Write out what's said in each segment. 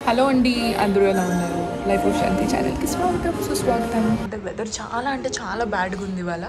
Hello అండి, అందరూ ఎలా ఉన్నారు? లైఫ్ ఆఫ్ శాంతి ఛానల్కి స్వాగతం సుస్వాగతం. అంటే వెదర్ చాలా బ్యాడ్గా ఉంది ఇవాళ.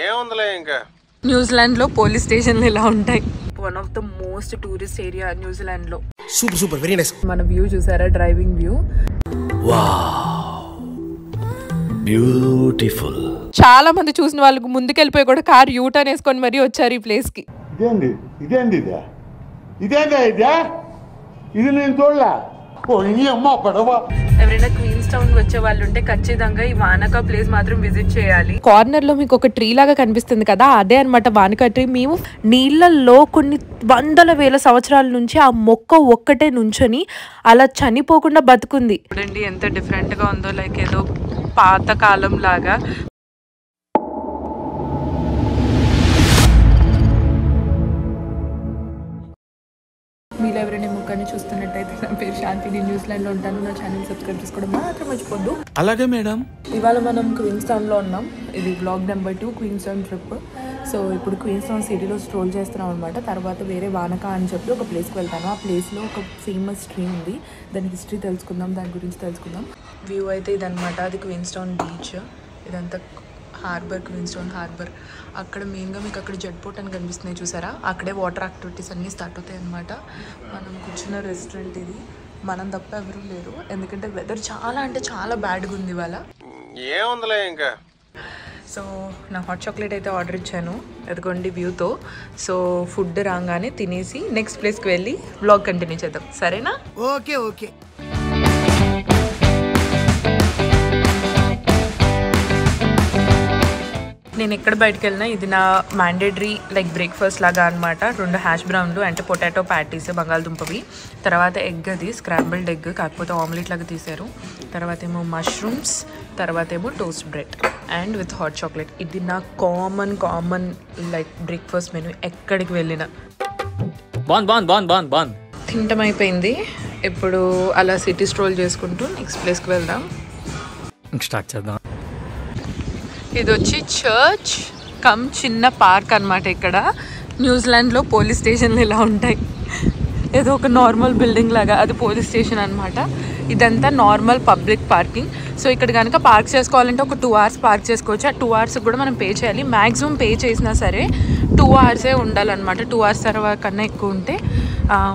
ఏముందిలే ఇంకా. న్యూజిలాండ్లో పోలీస్ స్టేషన్లు ఎలా ఉంటాయి? One of the most tourist area న్యూజిలాండ్లో. Super very nice. మన వ్యూ చూసారా? Driving view. బ్యూటిఫుల్. చాలా మంది చూసిన వాళ్ళకి ముందుకెళ్ళిపోయి కూడా కార్ యూటర్న్ వేసుకొని మరీ వచ్చారు ఈ ప్లేస్ కి. ఇది నేను చూడలే. ఎవరైనా క్వీన్స్ టౌన్ వచ్చే వాళ్ళు ఉంటే ఖచ్చితంగా ఈ వానకా ప్లేస్ మాత్రం విజిట్ చేయాలి. కార్నర్ లో మీకు ఒక ట్రీ లాగా కనిపిస్తుంది కదా, అదే అనమాట వానకా ట్రీ. మేము నీళ్ళల్లో కొన్ని వందల వేల సంవత్సరాల నుంచి ఆ మొక్క ఒక్కటే నుంచొని అలా చనిపోకుండా బతుకుంది. చూడండి ఎంత డిఫరెంట్ గా ఉందో, లైక్ ఏదో పాత కాలం లాగా. మీరు ఎవరైనా ముఖాన్ని చూస్తున్నట్టయితే నా పేరు శాంతి, నేను న్యూజిలాండ్లో ఉంటాను. నా ఛానల్ సబ్స్క్రైబ్ చేసుకోవడం మాత్రం మర్చిపోద్దు. అలాగే మేడం. ఇవాళ మనం క్వీన్స్ టౌన్లో ఉన్నాం. ఇది blog number 2 Queenstown trip. So ఇప్పుడు క్వీన్స్ టౌన్ సిటీలో స్ట్రోల్ చేస్తున్నాం అనమాట. తర్వాత వేరే వానకా అని చెప్పి ఒక ప్లేస్కి వెళ్తాను. ఆ ప్లేస్లో ఒక ఫేమస్ ట్రీ ఉంది, దాని హిస్టరీ తెలుసుకుందాం, దాని గురించి తెలుసుకుందాం. వ్యూ అయితే ఇదనమాట, అది క్వీన్స్ టౌన్ బీచ్. ఇదంతా హార్బర్, క్వీన్స్ టౌన్ హార్బర్. అక్కడ మెయిన్గా మీకు అక్కడ జెట్ బోట్ అని కనిపిస్తున్నాయి చూసారా, అక్కడే వాటర్ యాక్టివిటీస్ అన్నీ స్టార్ట్ అవుతాయి అనమాట. మనం కూర్చున్న రెస్టారెంట్ ఇది. మనం తప్ప ఎవరూ లేరు, ఎందుకంటే వెదర్ చాలా బ్యాడ్గా ఉంది ఇవాళ. ఏముందిలే ఇంకా. సో నా హాట్ చాక్లెట్ అయితే ఆర్డర్ ఇచ్చాను, ఎదుగోండి వ్యూతో. సో ఫుడ్ రాగానే తినేసి నెక్స్ట్ ప్లేస్కి వెళ్ళి వ్లాగ్ కంటిన్యూ చేద్దాం, సరేనా? Okay okay. నేను ఎక్కడ బయటకు వెళ్ళినా ఇది నా మ్యాండేటరీ లైక్ బ్రేక్ఫాస్ట్ లాగా అనమాట. 2 హ్యాష్ బ్రౌన్లు అంటే పొటాటో ప్యాటీస్, బంగాళదుంపవి. తర్వాత ఎగ్, అది స్క్రాంబుల్డ్ ఎగ్, కాకపోతే ఆమ్లెట్ లాగా తీశారు. తర్వాత ఏమో మష్రూమ్స్, తర్వాత ఏమో toast bread and with hot chocolate. ఇది నా కామన్ లైక్ బ్రేక్ఫాస్ట్ మెనూ ఎక్కడికి వెళ్ళినా. తింటం అయిపోయింది. ఇప్పుడు అలా సిటీ స్ట్రోల్ చేసుకుంటూ నెక్స్ట్ ప్లేస్కి వెళ్దాం. స్టార్ట్ చేద్దాం. ఇది వచ్చి చర్చ్ కమ్ చిన్న పార్క్ అనమాట. ఇక్కడ న్యూజిలాండ్లో పోలీస్ స్టేషన్లు ఇలా ఉంటాయి. ఏదో ఒక నార్మల్ బిల్డింగ్ లాగా, అది పోలీస్ స్టేషన్ అనమాట. ఇదంతా నార్మల్ పబ్లిక్ పార్కింగ్. సో ఇక్కడ కనుక పార్క్ చేసుకోవాలంటే ఒక 2 hours పార్క్ చేసుకోవచ్చు. ఆ 2 hours కూడా మనం పే చేయాలి. మ్యాక్సిమం పే చేసినా సరే 2 hours ఉండాలన్నమాట. 2 hours తర్వాత కన్నా ఎక్కువ ఉంటే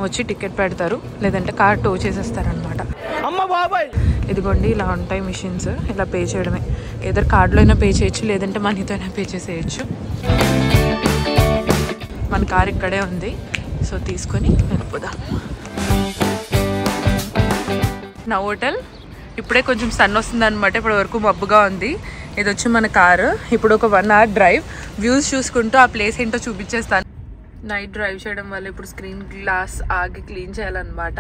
వచ్చి టికెట్ పెడతారు, లేదంటే కార్ టో చేసేస్తారనమాట. ఇదిగోండి ఇలా ఉంటాయి మిషన్స్, ఇలా పే చేయడమే. ఏదో కార్డులో అయినా పే చేయొచ్చు, లేదంటే మనీతో అయినా పే చేసేయచ్చు. మన కార్ ఇక్కడే ఉంది, సో తీసుకొని వెళ్ళిపోదాం. నా హోటల్ ఇప్పుడే కొంచెం సన్ వస్తుంది అనమాట, ఇప్పటి వరకు మబ్బుగా ఉంది. ఇది వచ్చి మన కారు. ఇప్పుడు ఒక 1 hour డ్రైవ్, వ్యూస్ చూసుకుంటూ ఆ ప్లేస్ ఏంటో చూపించేస్తాను. నైట్ డ్రైవ్ చేయడం వల్ల ఇప్పుడు స్క్రీన్ గ్లాస్ ఆగి క్లీన్ చేయాలన్నమాట.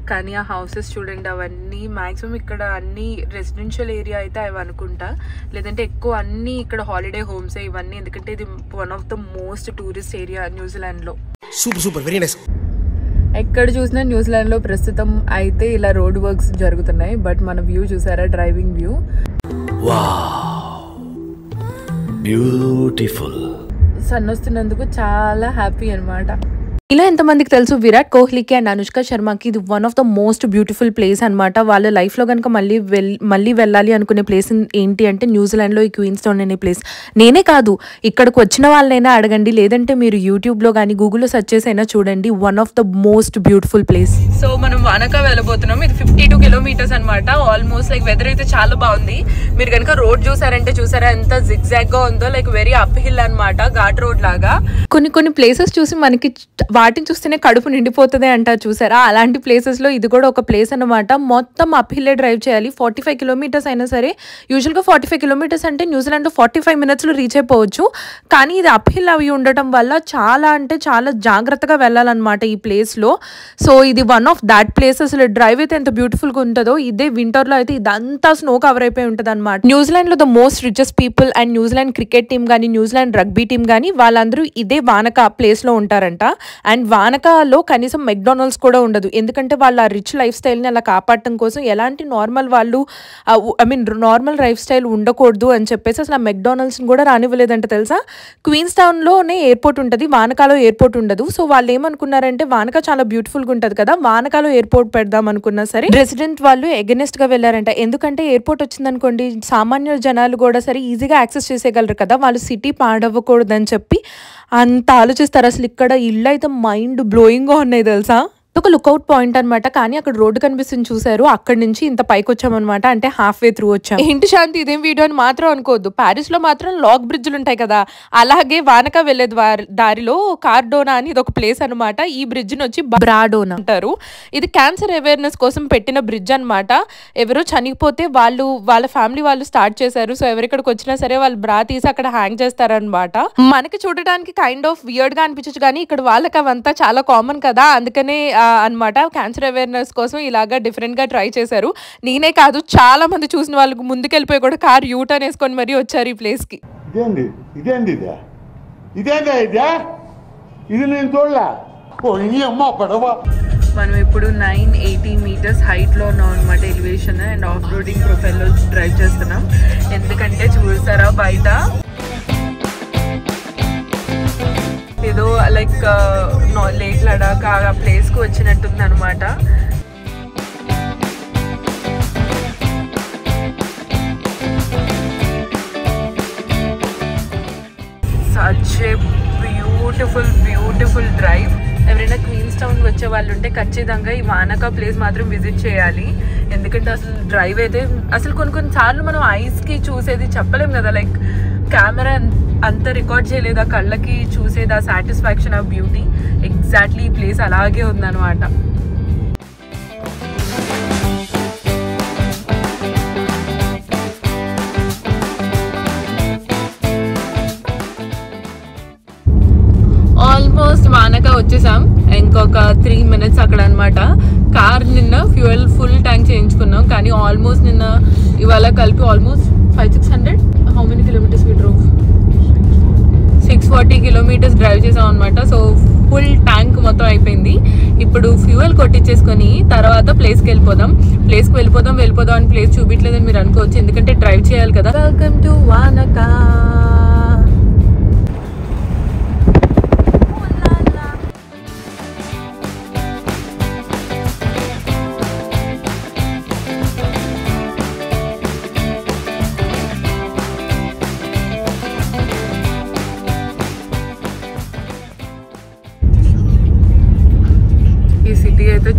కానీ ఆ హౌసెస్ చూడండి, అవన్నీ మ్యాక్సిమం ఇక్కడ అన్ని రెసిడెన్షియల్ ఏరియా అయితే అవి అనుకుంటా, లేదంటే ఎక్కువ అన్నీ ఇక్కడ హాలిడే హోమ్సే ఇవన్నీ, ఎందుకంటే ఇది one of the most tourist area న్యూజిలాండ్లో. Super very nice. ఎక్కడ చూసినా న్యూజిలాండ్లో ప్రస్తుతం అయితే ఇలా రోడ్ వర్క్స్ జరుగుతున్నాయి. బట్ మన వ్యూ చూసారా? Driving view. బ్యూటిఫుల్. సన్ వస్తున్నందుకు చాలా హ్యాపీ అనమాట. ఇలా ఎంతమందికి తెలుసు, విరాట్ కోహ్లీకి అండ్ అనుష్క శర్మకి ఇది one of the most beautiful place అనమాట. వాళ్ళ లైఫ్లో కనుక మళ్ళీ వెళ్ళాలి అనుకునే ప్లేస్ ఏంటి అంటే న్యూజిలాండ్లో ఈ క్వీన్స్ టౌన్ అనే ప్లేస్. నేనే కాదు, ఇక్కడికి వచ్చిన వాళ్ళైనా అడగండి, లేదంటే మీరు యూట్యూబ్లో కానీ గూగుల్లో సెర్చ్ చేసి అయినా చూడండి. One of the most beautiful place. So మనం వానకా వెళ్ళబోతున్నాం. ఇది 52 kilometers అనమాట. ఆల్మోస్ట్ లైక్ వెదర్ అయితే చాలా బాగుంది. మీరు కనుక రోడ్ చూసారా ఎంత జిగ్జాగ్ గా ఉందో, లైక్ వెరీ అప్ హిల్ అనమాట, ఘాట్ రోడ్ లాగా. కొన్ని ప్లేసెస్ చూసి మనకి వాటిని చూస్తేనే కడుపు నిండిపోతుంది అంటారు చూసారా, అలాంటి ప్లేసెస్లో ఇది కూడా ఒక ప్లేస్ అనమాట. మొత్తం అప్ హిల్లే డ్రైవ్ చేయాలి. 45 kilometers అయినా సరే, యూజువల్గా 45 kilometers అంటే న్యూజిలాండ్లో 45 minutesలో రీచ్ అయిపోవచ్చు. కానీ ఇది అప్ హిల్ అవి ఉండటం వల్ల చాలా జాగ్రత్తగా వెళ్ళాలన్నమాట ఈ ప్లేస్లో. సో ఇది one of that places. Drive అయితే ఎంత బ్యూటిఫుల్గా ఉంటుందో, ఇదే వింటర్లో అయితే ఇదంతా స్నో కవర్ అయిపోయి ఉంటుంది అనమాట. న్యూజిలాండ్లో the most richest people and New Zealand cricket team కానీ, న్యూజిలాండ్ రగ్బీ టీమ్ కానీ, వాళ్ళందరూ ఇదే వానకా ప్లేస్లో ఉంటారంట. అండ్ వానకాలో కనీసం మెక్డానల్డ్స్ కూడా ఉండదు, ఎందుకంటే వాళ్ళు ఆ రిచ్ లైఫ్ స్టైల్ని అలా కాపాడటం కోసం ఎలాంటి నార్మల్ వాళ్ళు నార్మల్ లైఫ్ స్టైల్ ఉండకూడదు అని చెప్పేసి అసలు ఆ మెక్డానల్డ్స్ని కూడా రానివ్వలేదంట తెలుసా. క్వీన్స్ టౌన్లోనే ఎయిర్పోర్ట్ ఉంటుంది, వానకాలో ఎయిర్పోర్ట్ ఉండదు. సో వాళ్ళు ఏమనుకున్నారంటే వానక చాలా బ్యూటిఫుల్గా ఉంటుంది కదా, వానకాలో ఎయిర్పోర్ట్ పెడదాం అనుకున్నా సరే రెసిడెంట్ వాళ్ళు ఎగనెస్ట్గా వెళ్ళారంట. ఎందుకంటే ఎయిర్పోర్ట్ వచ్చిందనుకోండి సామాన్య జనాలు కూడా సరే ఈజీగా యాక్సెస్ చేసేయగలరు కదా, వాళ్ళు సిటీ పాడవ్వకూడదని చెప్పి అంత ఆలోచిస్తారు. అసలు ఇక్కడ ఇళ్ళు అయితే మైండ్ బ్లోయింగ్గా ఉన్నాయి తెలుసా. ఒక లుక్అవుట్ పాయింట్ అనమాట, కానీ అక్కడ రోడ్డు కనిపిస్తుంది చూసారు, అక్కడి నుంచి ఇంత పైకి వచ్చామన్నమాట, అంటే హాఫ్ వే త్రూ వచ్చాం. ఏంటి శాంతి ఇదేం వీడియో అని మాత్రం అనుకోవద్దు, ప్యారిస్ లో మాత్రం లాక్ బ్రిడ్జ్లు ఉంటాయి కదా, అలాగే వానక వెళ్లే దారిలో కార్డోనా అని ఇది ఒక ప్లేస్ అనమాట. ఈ బ్రిడ్జ్ వచ్చి బ్రాడోనా అంటారు. ఇది క్యాన్సర్ అవేర్నెస్ కోసం పెట్టిన బ్రిడ్జ్ అనమాట. ఎవరో చనిపోతే వాళ్ళ ఫ్యామిలీ వాళ్ళు స్టార్ట్ చేశారు. సో ఎవరిక్కడికి వచ్చినా సరే వాళ్ళు బ్రా తీసి అక్కడ హ్యాంగ్ చేస్తారనమాట. మనకి చూడడానికి కైండ్ ఆఫ్ వియర్డ్ గా అనిపించచ్చు, కానీ ఇక్కడ వాళ్ళకి అవంతా చాలా కామన్ కదా, అందుకనే అనమాట క్యాన్సర్ అవేర్నెస్ కోసం ఇలాగా డిఫరెంట్ గా ట్రై చేశారు. నేనే కాదు చాలా మంది చూసిన వాళ్ళకు ముందుకెళ్ళిపోయి కూడా కార్ యూటర్న్ వేసుకొని మరీ వచ్చారు ఈ ప్లేస్ కి. మనం ఇప్పుడు 980 meters హైట్ లో ఉన్నాం అనమాట elevation, and off roading profile లో డ్రైవ్ చేస్తున్నాం. ఎందుకంటే చూసారా బయట ఏదో లైక్ లేక్ లడాక్ ఆ ప్లేస్ కు వచ్చినట్టుంది అనమాట. Such a beautiful drive. ఎవరైనా క్వీన్స్ టౌన్ వచ్చే వాళ్ళు ఉంటే ఖచ్చితంగా ఈ వానక ప్లేస్ మాత్రం విజిట్ చేయాలి. ఎందుకంటే అసలు డ్రైవ్ అయితే అసలు కొన్ని సార్లు మనం ఐస్కి చూసేది చెప్పలేం కదా, లైక్ కెమెరా అంత రికార్డ్ చేయలేదు, ఆ కళ్ళకి చూసేది ఆ సాటిస్ఫాక్షన్ ఆఫ్ బ్యూటీ ఎగ్జాక్ట్లీ ఈ ప్లేస్ అలాగే ఉందన్నమాట. ఆల్మోస్ట్ వానక వచ్చేసాం, ఇంకొక 3 minutes అక్కడ అనమాట. కార్ నిన్న ఫ్యూయల్ ఫుల్ ట్యాంక్ చేయించుకున్నాం, కానీ ఆల్మోస్ట్ నిన్న ఇవాళ కలిపి almost 500-600 how many kilometres we drove 640 kilometers drive చేసాం అనమాట. సో ఫుల్ ట్యాంక్ మొత్తం అయిపోయింది. ఇప్పుడు ఫ్యూయల్ కొట్టించేసుకొని తర్వాత ప్లేస్కి వెళ్ళిపోదాం అని ప్లేస్ చూపించలేదని మీరు అనుకోవచ్చు, ఎందుకంటే డ్రైవ్ చేయాలి కదా. Welcome to Wanaka.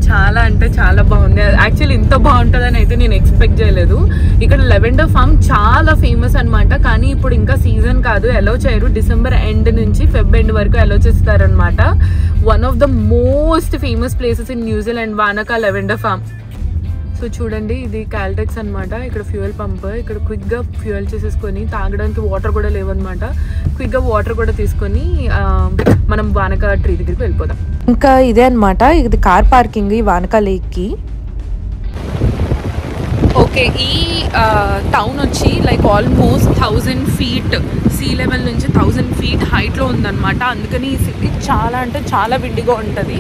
చాలా అంటే చాలా బాగుంది. యాక్చువల్లీ ఇంత బాగుంటుందని అయితే నేను ఎక్స్పెక్ట్ చేయలేదు. ఇక్కడ లెవెండర్ ఫార్మ్ చాలా ఫేమస్ అనమాట, కానీ ఇప్పుడు ఇంకా సీజన్ కాదు, అలో చేయరు. డిసెంబర్ ఎండ్ నుంచి ఫెబ్ ఎండ్ వరకు అలో చేస్తారనమాట. One of the most famous places in New Zealand Wanaka lavender farm. So చూడండి, ఇది క్యాల్టెక్స్ అనమాట. ఇక్కడ ఫ్యూయల్ పంప్, ఇక్కడ క్విక్గా ఫ్యూయల్ చేసేసుకొని తాగడానికి వాటర్ కూడా లేవన్నమాట. క్విక్గా వాటర్ కూడా తీసుకొని మనం వానక ట్రీ దగ్గరికి వెళ్ళిపోదాం. ఇంకా ఇదే అనమాట, ఇది కార్ పార్కింగ్ ఈ వానక లేక్కి. ఓకే, ఈ టౌన్ వచ్చి like almost 1000 feet sea level నుంచి 1000 feet హైట్లో ఉందన్నమాట. అందుకని ఈ సిటీ చాలా అంటే చాలా విండిగా ఉంటుంది.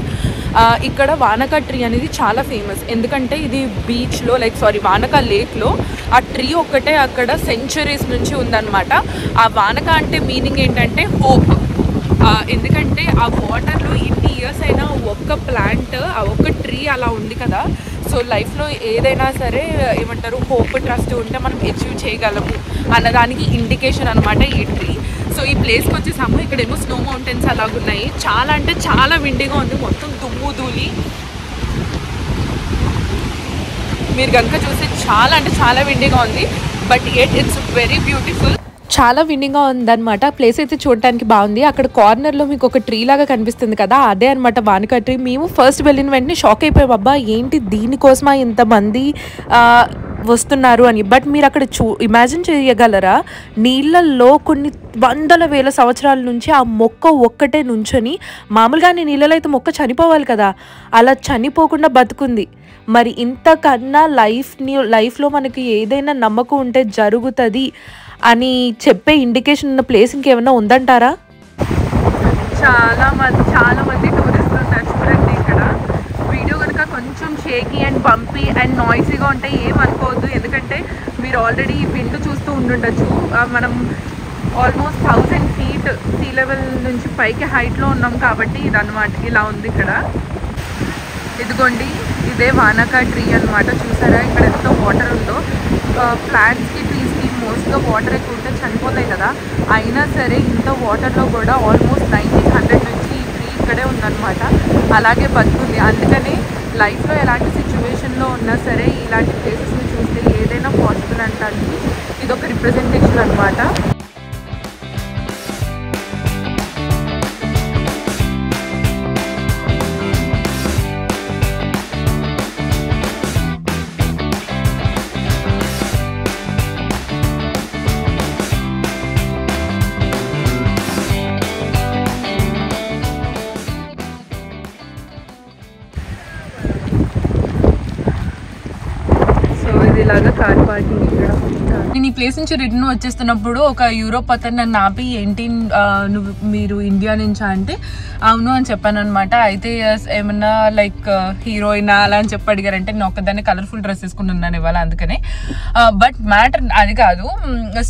ఇక్కడ వానక ట్రీ అనేది చాలా ఫేమస్, ఎందుకంటే ఇది బీచ్లో వానక లేక్లో ఆ ట్రీ ఒక్కటే అక్కడ సెంచరీస్ నుంచి ఉందన్నమాట. ఆ వానక అంటే మీనింగ్ ఏంటంటే హోప్. ఎందుకంటే ఆ వాటర్లో ఎన్ని ఇయర్స్ అయినా ఒక్క ప్లాంట్, ఆ ఒక్క ట్రీ అలా ఉంది కదా. సో లైఫ్లో ఏదైనా సరే ఏమంటారు, హోప్ ట్రస్ట్ ఉంటే మనం అచీవ్ చేయగలము అన్నదానికి ఇండికేషన్ అనమాట ఈ ట్రీ. సో ఈ ప్లేస్కి వచ్చేసాము. ఇక్కడేమో స్నో మౌంటైన్స్ అలాగున్నాయి. చాలా అంటే చాలా విండిగా ఉంది, మొత్తం దుమ్ము ధూళి. మీరు కనుక చూస్తే చాలా అంటే చాలా విండిగా ఉంది, బట్ ఇట్స్ వెరీ బ్యూటిఫుల్. చాలా విండింగ్గా ఉందన్నమాట. ప్లేస్ అయితే చూడటానికి బాగుంది. అక్కడ కార్నర్లో మీకు ఒక ట్రీ లాగా కనిపిస్తుంది కదా, అదే అనమాట వానక ట్రీ. మేము ఫస్ట్ వెళ్ళిన వెంటనే షాక్ అయిపోయాం, అబ్బా ఏంటి దీనికోసమా ఇంతమంది వస్తున్నారు అని. బట్ మీరు అక్కడ ఇమాజిన్ చేయగలరా, నీళ్ళల్లో కొన్ని వందల వేల సంవత్సరాల నుంచి ఆ మొక్క ఒక్కటే నుంచొని, మామూలుగా నీళ్ళలో అయితే మొక్క చనిపోవాలి కదా, అలా చనిపోకుండా బతుకుంది. మరి ఇంతకన్నా లైఫ్లో మనకి ఏదైనా నమ్మకం ఉంటే జరుగుతుంది అని చెప్పే ఇండికేషన్ ఉన్న ప్లేస్ ఇంకేమైనా ఉందంటారా? చాలా మంది tourist shaky and bumpy and నాయిసీగా ఉంటాయి, ఏమనుకోవద్దు. ఎందుకంటే మీరు ఆల్రెడీ వింటూ చూస్తూ ఉండుండొచ్చు. మనం ఆల్మోస్ట్ 1000 feet సీ లెవెల్ నుంచి పైకి హైట్లో ఉన్నాం కాబట్టి ఇదన్నమాట, ఇలా ఉంది ఇక్కడ. ఇదిగోండి, ఇదే వానకా ట్రీ అనమాట. చూసారా ఇక్కడ ఎంత వాటర్ ఉందో. ప్లాంట్స్కి ట్రీస్కి మోస్ట్గా వాటర్ ఎక్కువ ఉంటే చనిపోతాయి కదా, అయినా సరే ఇంత వాటర్లో కూడా ఆల్మోస్ట్ 1900 నుంచి ఈ ట్రీ ఇక్కడే ఉందన్నమాట. అలాగే బతుకుంది. అందుకని లైఫ్లో ఎలాంటి సిచ్యువేషన్లో ఉన్నా సరే ఇలాంటి ప్లేసెస్ని చూస్తే ఏదైనా పాసిబుల్ అంటానికి ఇదొక రిప్రజెంటేషన్ అనమాట. ఇలాగా కార్ పార్కింగ్ ఇక్కడ. నేను ఈ ప్లేస్ నుంచి రిటర్న్ వచ్చేస్తున్నప్పుడు ఒక యూరోప్ అతను నన్ను ఆపి ఏంటి మీరు ఇండియా నుంచా అంటే అవును అని చెప్పాను అనమాట. అయితే ఏమన్నా లైక్ హీరోయినా అలా అని చెప్పి అడిగారంటే నేను ఒక్కదాన్ని కలర్ఫుల్ డ్రెస్ వేసుకున్నాను ఇవాళ, అందుకనే. బట్ మ్యాటర్ అది కాదు.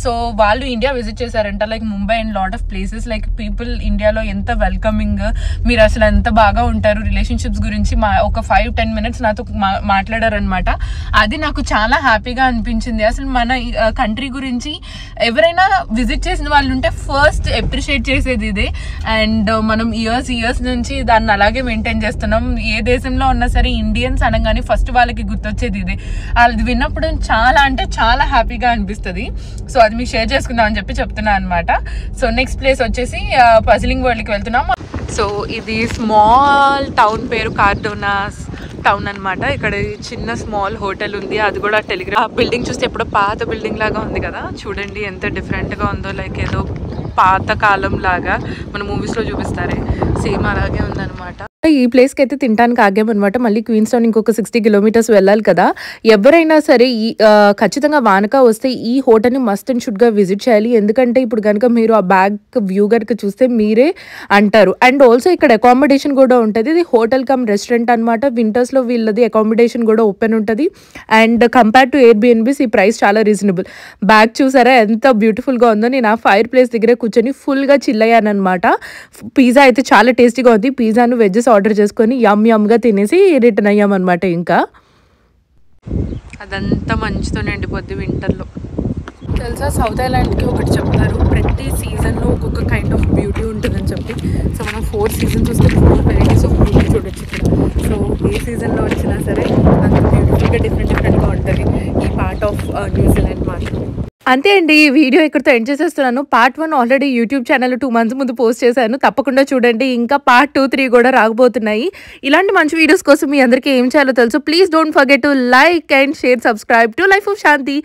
సో వాళ్ళు ఇండియా విజిట్ చేశారంట, like Mumbai and lot of places. Like people ఇండియాలో ఎంత వెల్కమింగ్, మీరు అసలు ఎంత బాగా ఉంటారు. రిలేషన్షిప్స్ గురించి ఒక 5-10 minutes నాతో మాట్లాడారనమాట. అది నాకు చాలా హ్యాపీగా అనిపించింది. అసలు మన కంట్రీ గురించి ఎవరైనా విజిట్ చేసిన వాళ్ళు ఉంటే ఫస్ట్ అప్రిషియేట్ చేసేది ఇదే. అండ్ మనం ఇయర్స్ నుంచి దాన్ని అలాగే మెయింటైన్ చేస్తున్నాం. ఏ దేశంలో ఉన్నా సరే ఇండియన్స్ అనగానే ఫస్ట్ వాళ్ళకి గుర్తొచ్చేది ఇదే. అది విన్నప్పుడు చాలా అంటే చాలా హ్యాపీగా అనిపిస్తుంది. సో అది మీకు షేర్ చేసుకుందాం అని చెప్పి చెప్తున్నాను అనమాట. సో నెక్స్ట్ ప్లేస్ వచ్చేసి పజిలింగ్ వరల్డ్కి వెళ్తున్నాం. సో ఇది స్మాల్ టౌన్ పేరు కార్డోనాస్ టౌన్ అనమాట. ఇక్కడ చిన్న స్మాల్ హోటల్ ఉంది, అది కూడా టెలిగ్రామ్ బిల్డింగ్ చూస్తే ఎప్పుడో పాత బిల్డింగ్ లాగా ఉంది కదా. చూడండి ఎంత డిఫరెంట్గా ఉందో, లైక్ ఏదో పాత కాలం లాగా మన మూవీస్లో చూపిస్తారే సేమ్ అలాగే ఉందన్నమాట. ఈ ప్లేస్కి అయితే తినడానికి ఆగామన్నమాట. మళ్ళీ క్వీన్స్ టౌన్ ఇంకొక 60 kilometers వెళ్ళాలి కదా. ఎవరైనా సరే ఖచ్చితంగా వానకా వస్తే ఈ హోటల్ని మస్ట్ అండ్ షుడ్గా విజిట్ చేయాలి. ఎందుకంటే ఇప్పుడు కనుక మీరు ఆ బ్యాక్ వ్యూ కనుక చూస్తే మీరే అంటారు. అండ్ ఆల్సో ఇక్కడ అకామిడేషన్ కూడా ఉంటుంది. ఇది హోటల్ కమ్ రెస్టారెంట్ అనమాట. వింటర్స్లో వీళ్ళది అకామిడేషన్ కూడా ఓపెన్ ఉంటుంది. అండ్ కంపేర్ టు ఎయిర్బిఎన్బిస్ ఈ ప్రైస్ చాలా రీజనబుల్. బ్యాక్ చూసారా ఎంత బ్యూటిఫుల్గా ఉందో. నేను ఆ ఫైర్ ప్లేస్ దగ్గర కూర్చొని ఫుల్గా చిల్ అయ్యాను అనమాట. పిజ్జా అయితే చాలా టేస్టీగా ఉంది. పిజ్జాను వెజ్జెస్ ఆర్డర్ చేసుకొని యమ్గా తినేసి రిటర్న్ అయ్యామన్నమాట. ఇంకా అదంతా మంచుతో నిండిపోద్ది వింటర్లో. తెలుసా, సౌత్ ఐలాండ్కి ఒకటి చెప్తారు, ప్రతి సీజన్లో ఒక్కొక్క కైండ్ ఆఫ్ బ్యూటీ ఉంటుందని చెప్పి. సో మనం 4 seasons వస్తే 4 varieties ఆఫ్ బ్యూటీ చూడొచ్చు ఇక్కడ. సో ఏ సీజన్లో వచ్చినా సరే అంత బ్యూటిఫుల్గా డిఫరెంట్గా ఉంటుంది ఈ పార్ట్ ఆఫ్ న్యూజిలాండ్ మాత్రం. అంతే అండి, ఈ వీడియో ఇక్కడితో ఎండ్ చేసేస్తున్నాను. Part 1 ఆల్రెడీ యూట్యూబ్ ఛానల్లో 2 months ముందు పోస్ట్ చేశాను, తప్పకుండా చూడండి. ఇంకా Part 2, 3 కూడా రాకపోతున్నాయి. ఇలాంటి మంచి వీడియోస్ కోసం మీ అందరికీ ఏం చేయాలో తెలుసు. Please don't forget to like and share, subscribe to life of Shanti.